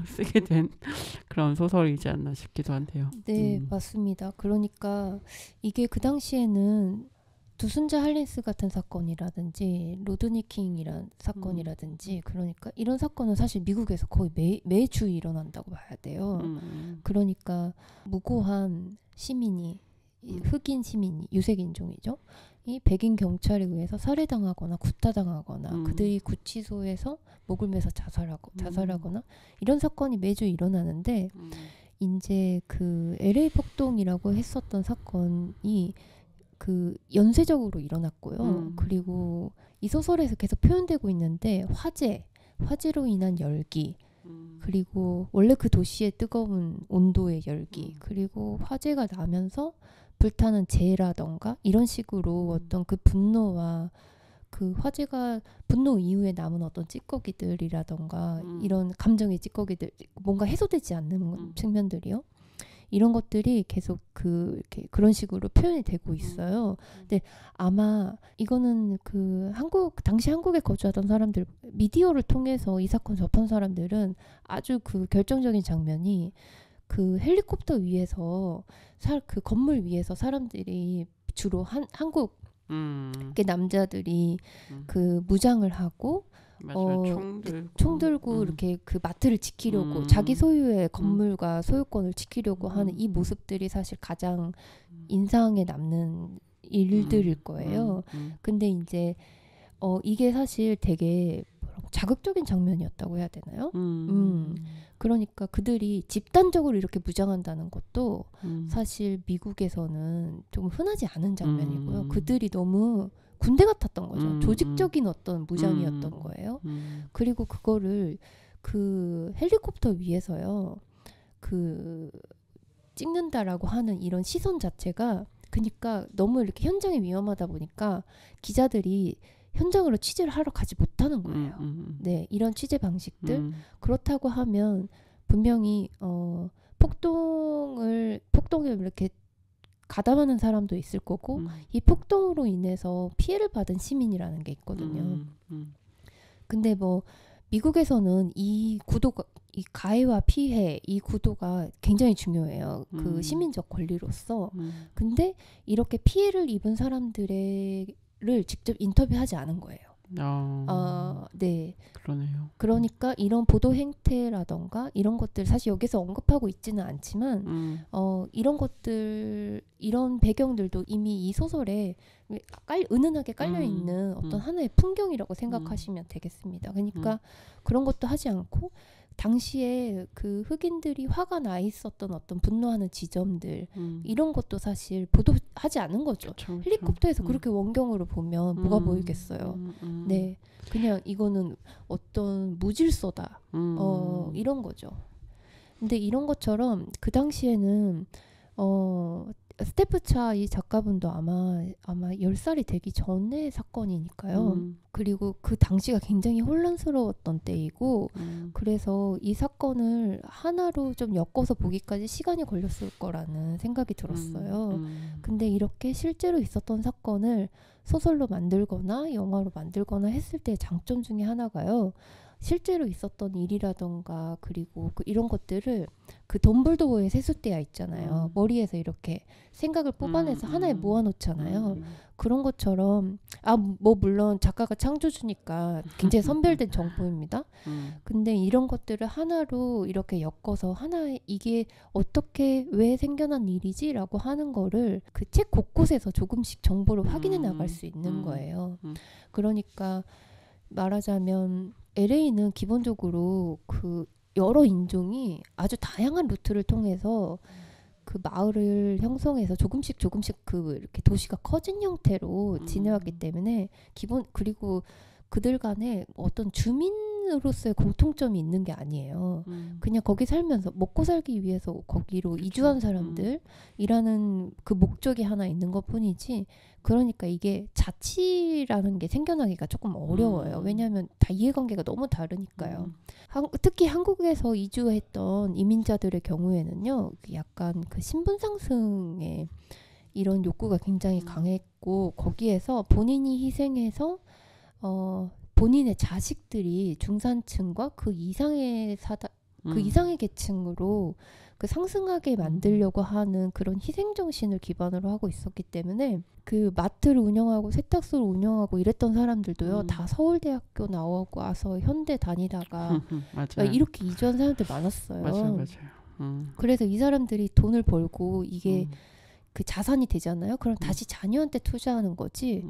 쓰게 된 그런 소설이지 않나 싶기도 한데요. 네, 맞습니다. 그러니까 이게 그 당시에는 두순자 할린스 같은 사건이라든지 로드니 킹이란 사건이라든지 그러니까 이런 사건은 사실 미국에서 거의 매주 일어난다고 봐야 돼요. 그러니까 무고한 시민이 흑인 시민이 유색인종이죠. 이 백인 경찰에 의해서 살해당하거나 구타당하거나 그들이 구치소에서 목을 매서 자살하거나 이런 사건이 매주 일어나는데 이제 그 LA 폭동이라고 했었던 사건이 그 연쇄적으로 일어났고요. 그리고 이 소설에서 계속 표현되고 있는데 화재로 인한 열기 그리고 원래 그 도시의 뜨거운 온도의 열기 그리고 화재가 나면서 불타는 재라던가 이런 식으로 어떤 그 분노와 그 분노 이후에 남은 어떤 찌꺼기들이라던가 이런 감정의 찌꺼기들 뭔가 해소되지 않는 측면들이요. 이런 것들이 계속 이렇게 그런 식으로 표현이 되고 있어요. 근데 아마 이거는 그 당시 한국에 거주하던 사람들 미디어를 통해서 이 사건 접한 사람들은 아주 그 결정적인 장면이 그 헬리콥터 위에서 그 건물 위에서 사람들이 주로 한국 남자들이 그 무장을 하고 총 들고 이렇게 그 마트를 지키려고 자기 소유의 건물과 소유권을 지키려고 하는 이 모습들이 사실 가장 인상에 남는 일들일 거예요. 근데 이제 이게 사실 되게 자극적인 장면이었다고 해야 되나요? 그러니까 그들이 집단적으로 이렇게 무장한다는 것도 사실 미국에서는 좀 흔하지 않은 장면이고요. 그들이 너무 군대 같았던 거죠. 조직적인 어떤 무장이었던 거예요. 그리고 그거를 그 헬리콥터 위에서요. 그 찍는다라고 하는 이런 시선 자체가 그러니까 너무 이렇게 현장이 위험하다 보니까 기자들이 현장으로 취재를 하러 가지 못하는 거예요. 네, 이런 취재 방식들 그렇다고 하면 분명히 폭동을 이렇게 가담하는 사람도 있을 거고 이 폭동으로 인해서 피해를 받은 시민이라는 게 있거든요. 근데 뭐 미국에서는 이 가해와 피해 이 구도가 굉장히 중요해요. 그 시민적 권리로서. 근데 이렇게 피해를 입은 사람들을 직접 인터뷰하지 않은 거예요. 네. 그러네요. 그러니까 이런 보도 행태라던가 이런 것들 사실 여기서 언급하고 있지는 않지만 이런 것들 이런 배경들도 이미 이 소설에 은은하게 깔려 있는 어떤 하나의 풍경이라고 생각하시면 되겠습니다. 그러니까 그런 것도 하지 않고 당시에 그 흑인들이 화가 나 있었던 어떤 분노하는 지점들 이런 것도 사실 보도하지 않은 거죠. 그쵸. 헬리콥터에서 그렇게 원경으로 보면 뭐가 보이겠어요. 네, 그냥 이거는 어떤 무질서다. 이런 거죠. 근데 이런 것처럼 그 당시에는 스테프차 이 작가분도 아마 10살이 되기 전의 사건이니까요. 그리고 그 당시가 굉장히 혼란스러웠던 때이고 그래서 이 사건을 하나로 좀 엮어서 보기까지 시간이 걸렸을 거라는 생각이 들었어요. 근데 이렇게 실제로 있었던 사건을 소설로 만들거나 영화로 만들거나 했을 때의 장점 중에 하나가요. 실제로 있었던 일이라던가 그리고 이런 것들을 그 덤블도어의 세숫대야 있잖아요. 머리에서 이렇게 생각을 뽑아내서 하나에 모아놓잖아요. 그런 것처럼 뭐 물론 작가가 창조주니까 굉장히 선별된 정보입니다. 근데 이런 것들을 하나로 이렇게 엮어서 하나의 이게 어떻게 왜 생겨난 일이지라고 하는 거를 그 책 곳곳에서 조금씩 정보를 확인해 나갈 수 있는 거예요. 그러니까 말하자면 LA는 기본적으로 그 여러 인종이 아주 다양한 루트를 통해서 그 마을을 형성해서 조금씩 그 이렇게 도시가 커진 형태로 지내왔기 때문에 그리고 그들 간에 어떤 주민으로서의 공통점이 있는 게 아니에요. 그냥 거기 살면서 먹고 살기 위해서 거기로 그쵸. 이주한 사람들이라는 그 목적이 하나 있는 것뿐이지. 그러니까 이게 자치라는 게 생겨나기가 조금 어려워요. 왜냐하면 다 이해관계가 너무 다르니까요. 특히 한국에서 이주했던 이민자들의 경우에는요. 약간 그 신분 상승의 이런 욕구가 굉장히 강했고 거기에서 본인이 희생해서 본인의 자식들이 중산층과 그 이상의 그 이상의 계층으로 그 상승하게 만들려고 하는 그런 희생정신을 기반으로 하고 있었기 때문에 그 마트를 운영하고 세탁소를 운영하고 이랬던 사람들도요 다 서울대학교 나오고 와서 현대 다니다가 맞아요. 이렇게 이주한 사람들 많았어요. 맞아요. 그래서 이 사람들이 돈을 벌고 이게 그 자산이 되잖아요. 그럼 다시 자녀한테 투자하는 거지.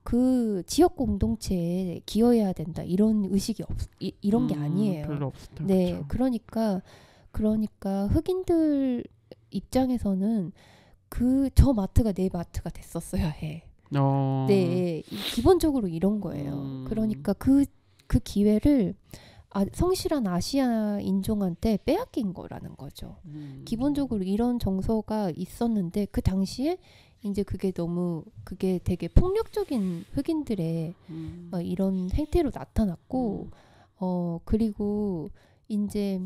그 지역 공동체에 기여해야 된다 이런 의식이 이런 게 아니에요. 별로 없었죠. 네, 그러니까 흑인들 입장에서는 그 저 마트가 내 마트가 됐었어야 해. 네, 기본적으로 이런 거예요. 그러니까 그 기회를 성실한 아시아 인종한테 빼앗긴 거라는 거죠. 기본적으로 이런 정서가 있었는데 그 당시에 이제 그게 되게 폭력적인 흑인들의 이런 행태로 나타났고 그리고 이제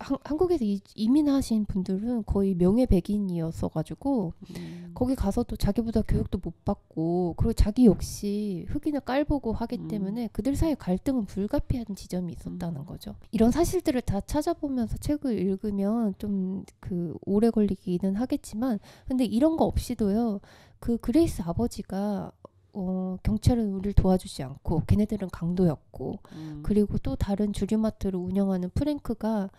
한국에서 이민하신 분들은 거의 명예백인이었어 가지고 거기 가서도 자기보다 교육도 못 받고 그리고 자기 역시 흑인을 깔보고 하기 때문에 그들 사이의 갈등은 불가피한 지점이 있었다는 거죠. 이런 사실들을 다 찾아보면서 책을 읽으면 좀 오래 걸리기는 하겠지만 근데 이런 거 없이도요. 그 그레이스 아버지가 경찰은 우리를 도와주지 않고 걔네들은 강도였고 그리고 또 다른 주류마트를 운영하는 프랭크가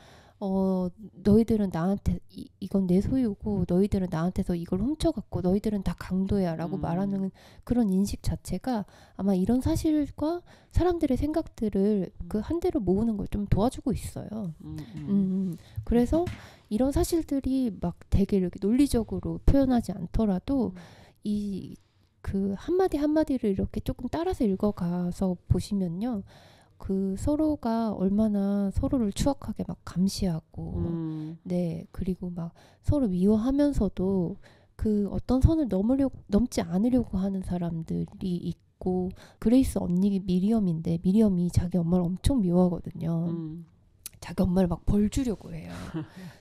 너희들은 나한테 이건 내 소유고 너희들은 나한테서 이걸 훔쳐갔고 너희들은 다 강도야 라고 말하는 그런 인식 자체가 아마 이런 사실과 사람들의 생각들을 그 한대로 모으는 걸 좀 도와주고 있어요. 그래서 이런 사실들이 막 되게 이렇게 논리적으로 표현하지 않더라도 이 그 한마디 한마디를 이렇게 조금 따라서 읽어가서 보시면요. 그 서로가 얼마나 서로를 추억하게 막 감시하고 네 그리고 막 서로 미워하면서도 그 어떤 선을 넘지 않으려고 하는 사람들이 있고 그레이스 언니 미리엄인데 미리엄이 자기 엄마를 엄청 미워하거든요. 자기 엄마를 막 벌 주려고 해요.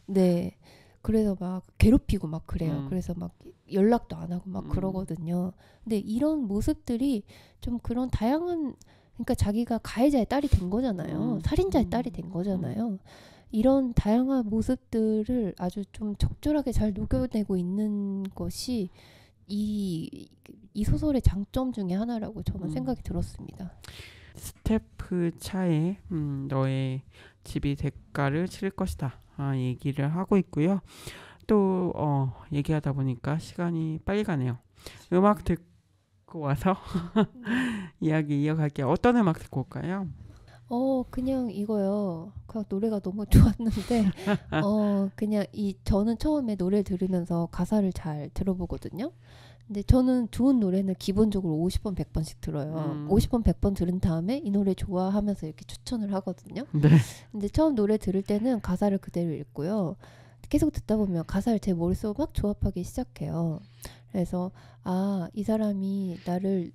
네 그래서 막 괴롭히고 막 그래요. 그래서 막 연락도 안 하고 막 그러거든요. 근데 이런 모습들이 좀 그런 다양한 그러니까 자기가 가해자의 딸이 된 거잖아요. 살인자의 딸이 된 거잖아요. 이런 다양한 모습들을 아주 좀 적절하게 잘 녹여내고 있는 것이 이 소설의 장점 중에 하나라고 저는 생각이 들었습니다. 스테프 차에 너의 집이 대가를 치를 것이다 얘기를 하고 있고요. 또 얘기하다 보니까 시간이 빨리 가네요. 음악 듣고 와서 이야기 이어갈게요. 어떤 음악 듣고 올까요? 그냥 이거요. 그 노래가 너무 좋았는데 그냥 저는 처음에 노래를 들으면서 가사를 잘 들어보거든요. 근데 저는 좋은 노래는 기본적으로 50번 100번씩 들어요. 50번 100번 들은 다음에 이 노래 좋아하면서 이렇게 추천을 하거든요. 네. 근데 처음 노래 들을 때는 가사를 그대로 읽고요. 계속 듣다 보면 가사를 제 머릿속에 막 조합하기 시작해요. 그래서 이 사람이 나를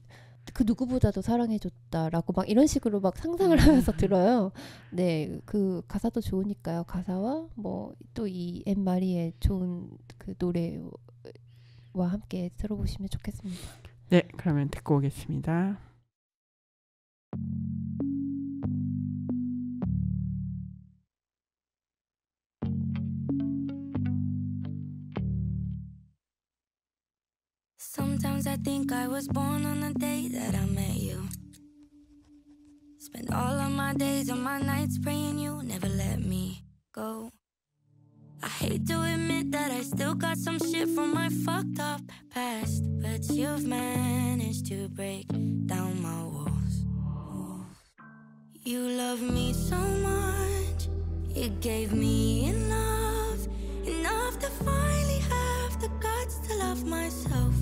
그 누구보다도 사랑해줬다라고 막 이런 식으로 막 상상을 하면서 들어요. 네, 그 가사도 좋으니까요. 가사와 뭐 또 이 앤 마리의 좋은 그 노래와 함께 들어보시면 좋겠습니다. 네, 그러면 듣고 오겠습니다. Sometimes I think I was born on the day that I met you. Spend all of my days and my nights praying you never let me go. I hate to admit that I still got some shit from my fucked up past, but you've managed to break down my walls. You love me so much, you gave me enough to finally have the guts to love myself.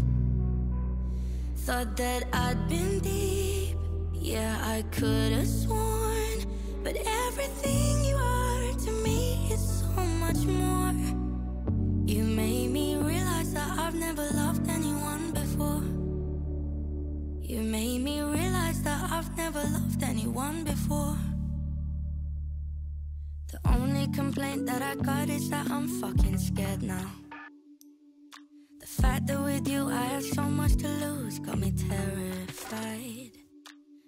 Thought that I'd been deep, yeah, I could have sworn, but everything you are to me is so much more. You made me realize that I've never loved anyone before. You made me realize that I've never loved anyone before. The only complaint that I got is that I'm fucking scared now. The fact that with you I have so much to lose got me terrified.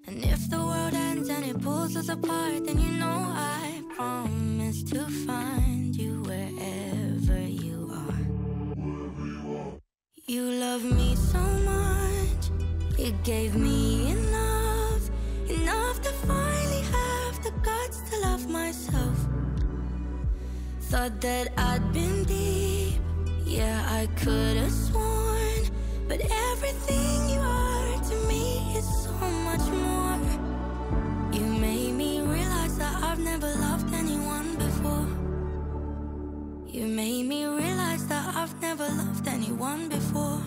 And if the world ends and it pulls us apart, then you know I promise to find you wherever you are. You love me so much, it gave me enough to finally have the guts to love myself. Thought that I'd been deep, yeah, I could have sworn, but everything you are to me is so much more. You made me realize that I've never loved anyone before. You made me realize that I've never loved anyone before.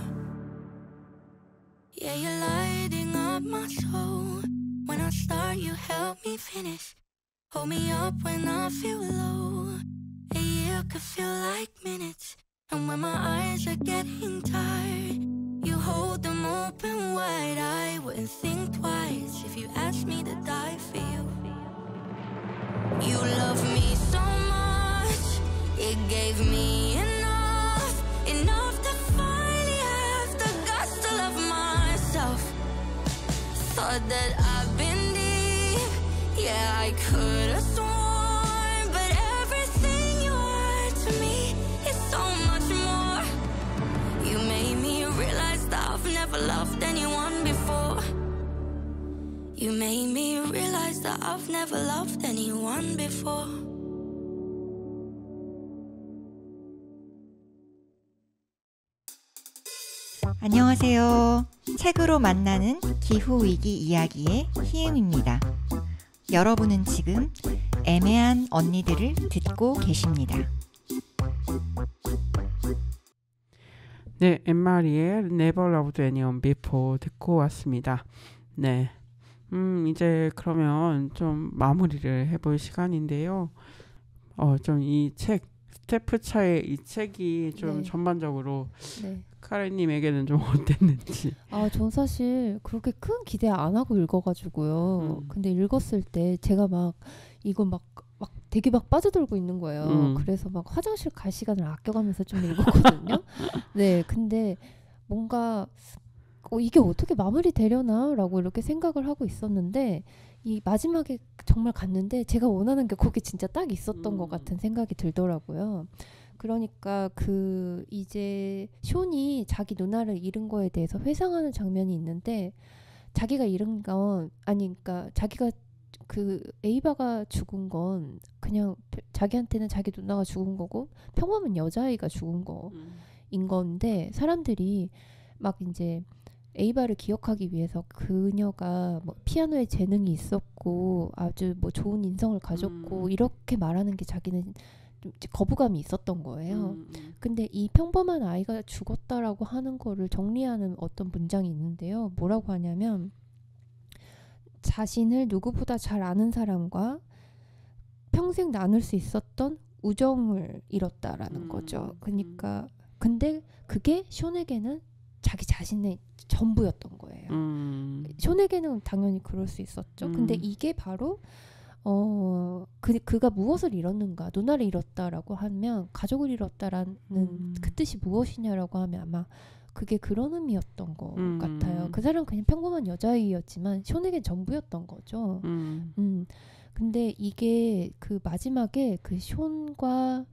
Yeah, you're lighting up my soul. When I start, you help me finish. Hold me up when I feel low. A year could feel like minutes. And when my eyes are getting tired, you hold them open wide. I wouldn't think twice if you asked me to die for you. You love me so much, it gave me enough to finally have the guts to love myself. Thought that I've been deep, yeah, I could have sworn, but everything you are to me is so much more. You made me realize that I've never loved anyone before. You made me realize that I've never loved anyone before. 안녕하세요. 책으로 만나는 기후위기 이야기의 희음입니다. 여러분은 지금 애매한 언니들을 듣고 계십니다. 네, 엠마리의 Never Loved Anyone Before 듣고 왔습니다. 네, 이제 그러면 좀 마무리를 해볼 시간인데요. 좀 이 책, 스테프차의 이 책이 좀 네. 전반적으로 네. 카레님에게는 좀 어땠는지. 전 사실 그렇게 큰 기대 안 하고 읽어가지고요. 근데 읽었을 때 제가 막 이거 막 되게 막 빠져들고 있는 거예요. 그래서 막 화장실 갈 시간을 아껴가면서 좀 읽었거든요. 네, 근데 뭔가 이게 어떻게 마무리되려나라고 이렇게 생각을 하고 있었는데 이 마지막에 정말 갔는데 제가 원하는 게 거기 진짜 딱 있었던 것 같은 생각이 들더라고요. 그러니까 이제 숀이 자기 누나를 잃은 거에 대해서 회상하는 장면이 있는데 자기가 잃은 건 그러니까 자기가 에이바가 죽은 건 그냥 자기한테는 자기 누나가 죽은 거고 평범한 여자아이가 죽은 거인 건데 사람들이 막 이제 에이바를 기억하기 위해서 그녀가 뭐 피아노에 재능이 있었고 아주 뭐 좋은 인성을 가졌고 이렇게 말하는 게 자기는 좀 거부감이 있었던 거예요. 근데 이 평범한 아이가 죽었다라고 하는 거를 정리하는 어떤 문장이 있는데요. 뭐라고 하냐면 자신을 누구보다 잘 아는 사람과 평생 나눌 수 있었던 우정을 잃었다라는 거죠. 그러니까 근데 그게 숀에게는 자기 자신의 전부였던 거예요. 숀에게는 당연히 그럴 수 있었죠. 근데 이게 바로 그가 무엇을 잃었는가? 누나를 잃었다라고 하면 가족을 잃었다라는 그 뜻이 무엇이냐라고 하면 아마 그게 그런 의미였던 것 같아요. 그 사람은 그냥 평범한 여자아이였지만 숀에겐 전부였던 거죠. 근데 이게 그 마지막에 그 숀과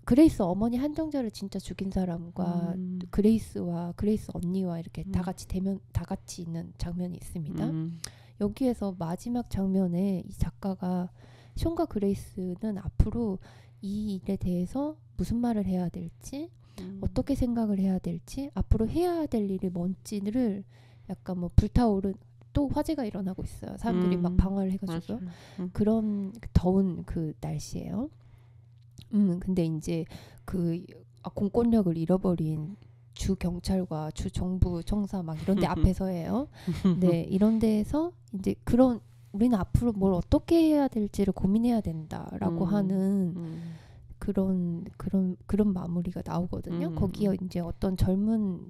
그레이스 어머니 한정자를 진짜 죽인 사람과 그레이스와 그레이스 언니와 이렇게 다 같이 있는 장면이 있습니다. 여기에서 마지막 장면에 이 작가가 숀과 그레이스는 앞으로 이 일에 대해서 무슨 말을 해야 될지 어떻게 생각을 해야 될지 앞으로 해야 될 일이 뭔지를 약간 뭐 불타오른 또 화재가 일어나고 있어요. 사람들이 막 방화를 해가지고요. 그런 더운 그 날씨예요. 근데 이제 공권력을 잃어버린 주 경찰과 주 정부 청사 막 이런 데 앞에서예요. 네, 이런 데에서 이제 우리는 앞으로 뭘 어떻게 해야 될지를 고민해야 된다라고 하는 그런 마무리가 나오거든요. 거기에 이제 어떤 젊은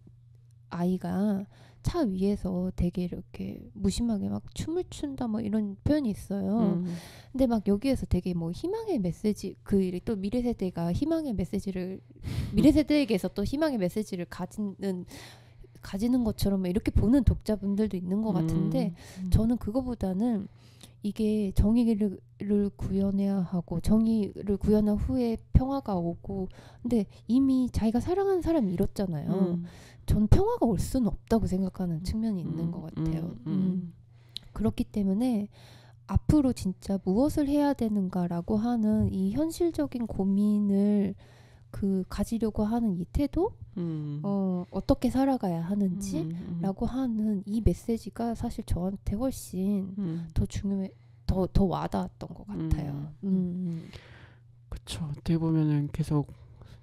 아이가 차 위에서 되게 이렇게 무심하게 막 춤을 춘다 뭐 이런 표현이 있어요. 근데 막 여기에서 되게 뭐 희망의 메시지 또 미래 세대가 희망의 메시지를 미래 세대에게서 또 희망의 메시지를 가지는 가지는 것처럼 이렇게 보는 독자분들도 있는 것 같은데 저는 그거보다는 이게 정의를 구현해야 하고 정의를 구현한 후에 평화가 오고 근데 이미 자기가 사랑하는 사람이 잃었잖아요. 전 평화가 올 수는 없다고 생각하는 측면이 있는 것 같아요. 그렇기 때문에 앞으로 진짜 무엇을 해야 되는가라고 하는 이 현실적인 고민을 가지려고 하는 이 태도 어떻게 살아가야 하는지라고 하는 이 메시지가 사실 저한테 훨씬 더 중요해 더 와닿았던 것 같아요. 그렇죠. 어떻게 보면은 계속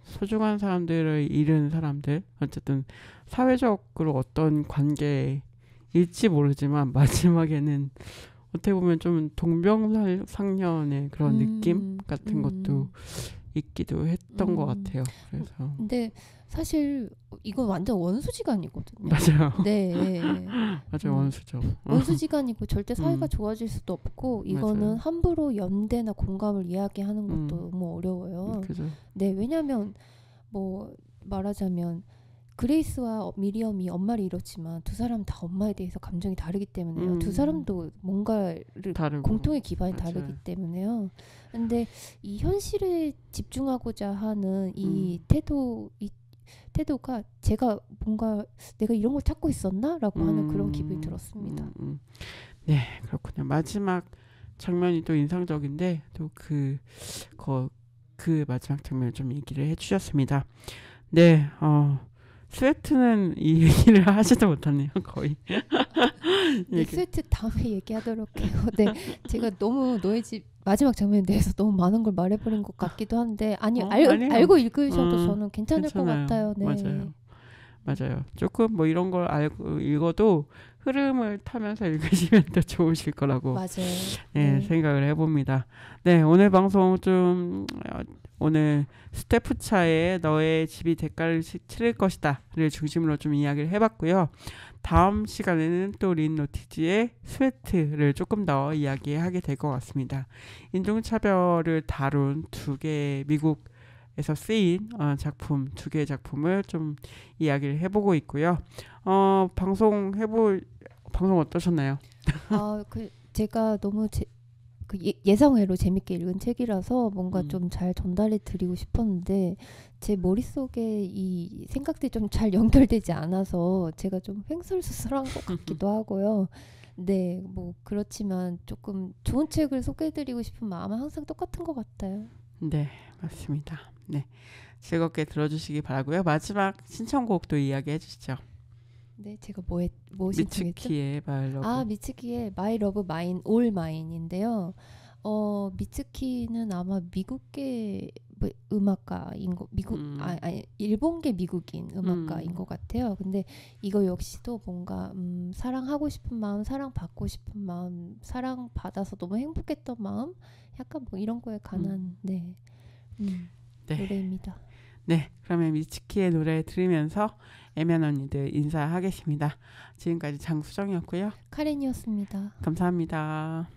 소중한 사람들을 잃은 사람들 어쨌든 사회적으로 어떤 관계일지 모르지만 마지막에는 어떻게 보면 좀 동병상련의 그런 느낌 같은 것도 있기도 했던 것 같아요. 그래서 근데 사실 이건 완전 원수지간이거든요. 맞아요. 네. 맞아요. 원수죠. 원수지간이고 절대 사이가 좋아질 수도 없고 이거는 맞아요. 함부로 연대나 공감을 이야기하는 것도 너무 어려워요. 그죠. 네, 왜냐하면 뭐 말하자면 그레이스와 미리엄이 엄마를 잃었지만 두 사람 다 엄마에 대해서 감정이 다르기 때문에요. 두 사람도 뭔가를 다르고. 공통의 기반이 맞아요. 다르기 때문에요. 근데 이 현실에 집중하고자 하는 이 태도가 제가 뭔가 내가 이런 걸 찾고 있었나라고 하는 그런 기분이 들었습니다. 네, 그렇군요. 마지막 장면이 또 인상적인데 또 그 마지막 장면을 좀 얘기를 해주셨습니다. 네, 스웨트는 이 얘기를 하지도 못하네요, 거의. 네, 스웨트 다음에 얘기하도록 해요. 네, 제가 너무 너의 집 마지막 장면에 대해서 너무 많은 걸 말해버린 것 같기도 한데 아니요. 알고 읽으셔도 저는 괜찮을 것 같아요. 네. 맞아요. 조금 뭐 이런 걸 알고 읽어도 흐름을 타면서 읽으시면 더 좋으실 거라고 맞아요. 네, 생각을 해봅니다. 네, 오늘 방송 오늘 스테프차의 너의 집이 대가를 치를 것이다를 중심으로 좀 이야기를 해봤고요. 다음 시간에는 또 린 노티즈의 스웨트를 조금 더 이야기하게 될 것 같습니다. 인종차별을 다룬 두 개의 미국에서 쓰인 작품, 두 개의 작품을 좀 이야기를 해보고 있고요. 방송 어떠셨나요? 제가 너무 예상외로 재밌게 읽은 책이라서 뭔가 좀 잘 전달해 드리고 싶었는데 제 머릿속에 이 생각들이 좀 잘 연결되지 않아서 제가 좀 횡설수설한 것 같기도 하고요. 네, 뭐 그렇지만 조금 좋은 책을 소개해드리고 싶은 마음은 항상 똑같은 것 같아요. 네, 맞습니다. 네, 즐겁게 들어주시기 바라고요. 마지막 신청곡도 이야기해 주시죠. 네, 제가 뭐 신청했죠? 미츠키의 My Love. 미츠키의 My Love Mine All Mine인데요. 미츠키는 아마 미국계 음악가인 거 일본계 미국인 음악가인 것 같아요. 근데 이거 역시도 뭔가 사랑하고 싶은 마음, 사랑받고 싶은 마음, 사랑받아서 너무 행복했던 마음, 약간 뭐 이런 거에 관한 네. 노래입니다. 네, 그러면 미츠키의 노래 들으면서 애매한 언니들 인사하겠습니다. 지금까지 장수정이었고요. 카렌이었습니다. 감사합니다.